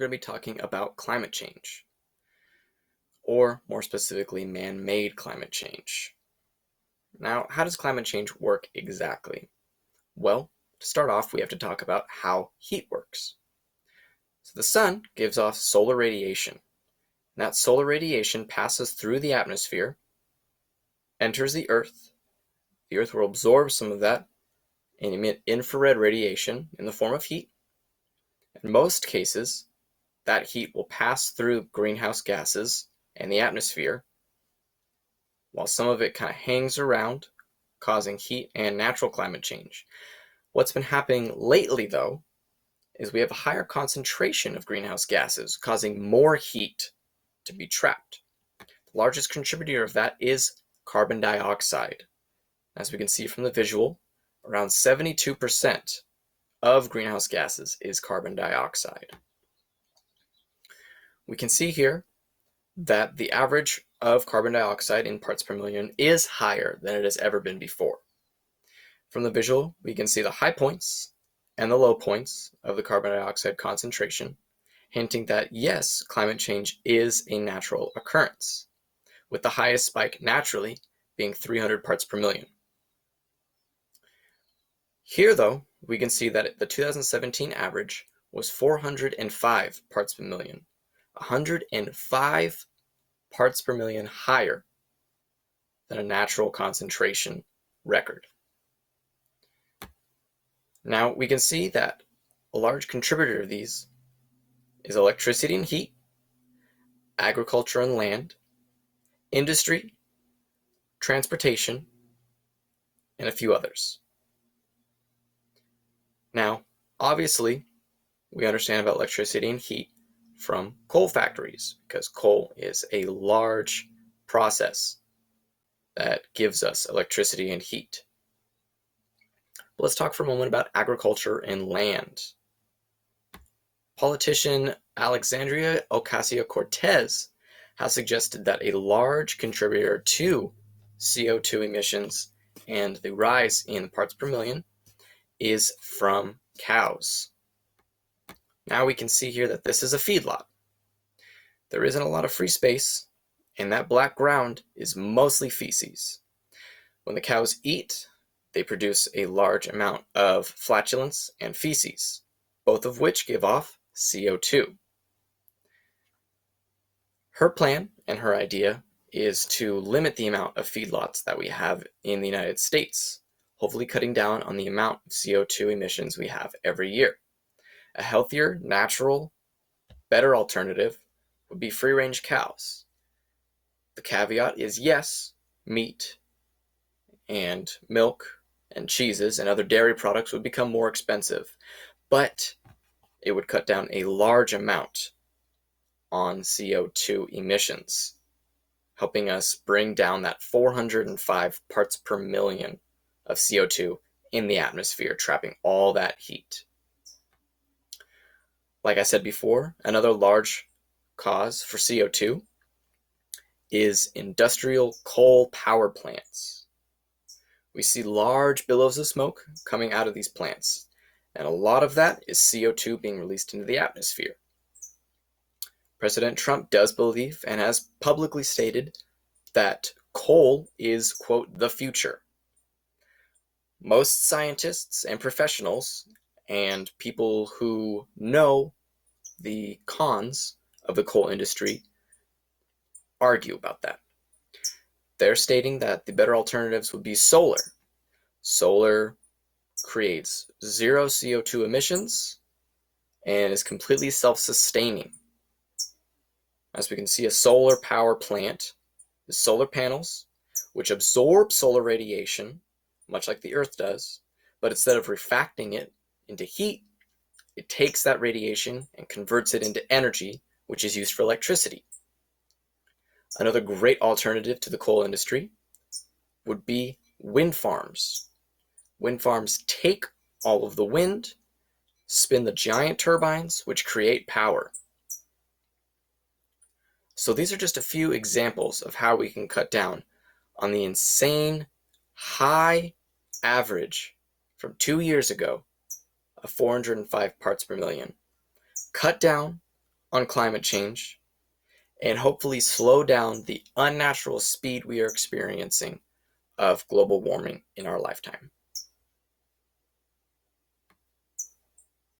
going to be talking about climate change, or more specifically, man-made climate change. Now, how does climate change work exactly? Well, to start off, we have to talk about how heat works. So the sun gives off solar radiation. And that solar radiation passes through the atmosphere, enters the Earth. The Earth will absorb some of that and emit infrared radiation in the form of heat. In most cases, that heat will pass through greenhouse gases and the atmosphere, while some of it kind of hangs around, causing heat and natural climate change. What's been happening lately, though, is we have a higher concentration of greenhouse gases, causing more heat to be trapped. The largest contributor of that is carbon dioxide. As we can see from the visual, around 72% of greenhouse gases is carbon dioxide. We can see here that the average of carbon dioxide in parts per million is higher than it has ever been before. From the visual, we can see the high points and the low points of the carbon dioxide concentration, hinting that yes, climate change is a natural occurrence, with the highest spike naturally being 300 parts per million. Here, though, we can see that the 2017 average was 405 parts per million, 105 parts per million higher than a natural concentration record. Now, we can see that a large contributor of these is electricity and heat, agriculture and land, industry, transportation, and a few others. Now, obviously, we understand about electricity and heat from coal factories, because coal is a large process that gives us electricity and heat. But let's talk for a moment about agriculture and land. Politician Alexandria Ocasio-Cortez has suggested that a large contributor to CO2 emissions and the rise in parts per million is from cows. Now we can see here that this is a feedlot. There isn't a lot of free space, and that black ground is mostly feces. When the cows eat, they produce a large amount of flatulence and feces, both of which give off CO2. Her plan and her idea is to limit the amount of feedlots that we have in the United States, hopefully cutting down on the amount of CO2 emissions we have every year. A healthier, natural, better alternative would be free-range cows. The caveat is yes, meat and milk and cheeses and other dairy products would become more expensive, but it would cut down a large amount on CO2 emissions, helping us bring down that 405 parts per million of CO2 in the atmosphere, trapping all that heat. Like I said before, another large cause for CO2 is industrial coal power plants. We see large billows of smoke coming out of these plants, and a lot of that is CO2 being released into the atmosphere. President Trump does believe and has publicly stated that coal is, quote, the future. Most scientists and professionals and people who know the cons of the coal industry argue about that. They're stating that the better alternatives would be solar. Solar creates zero CO2 emissions and is completely self-sustaining. As we can see, a solar power plant is solar panels, which absorb solar radiation, much like the Earth does, but instead of refracting it into heat, it takes that radiation and converts it into energy, which is used for electricity. Another great alternative to the coal industry would be wind farms. Wind farms take all of the wind, spin the giant turbines, which create power. So these are just a few examples of how we can cut down on the insane high average from 2 years ago of 405 parts per million. Cut down on climate change and hopefully slow down the unnatural speed we are experiencing of global warming in our lifetime.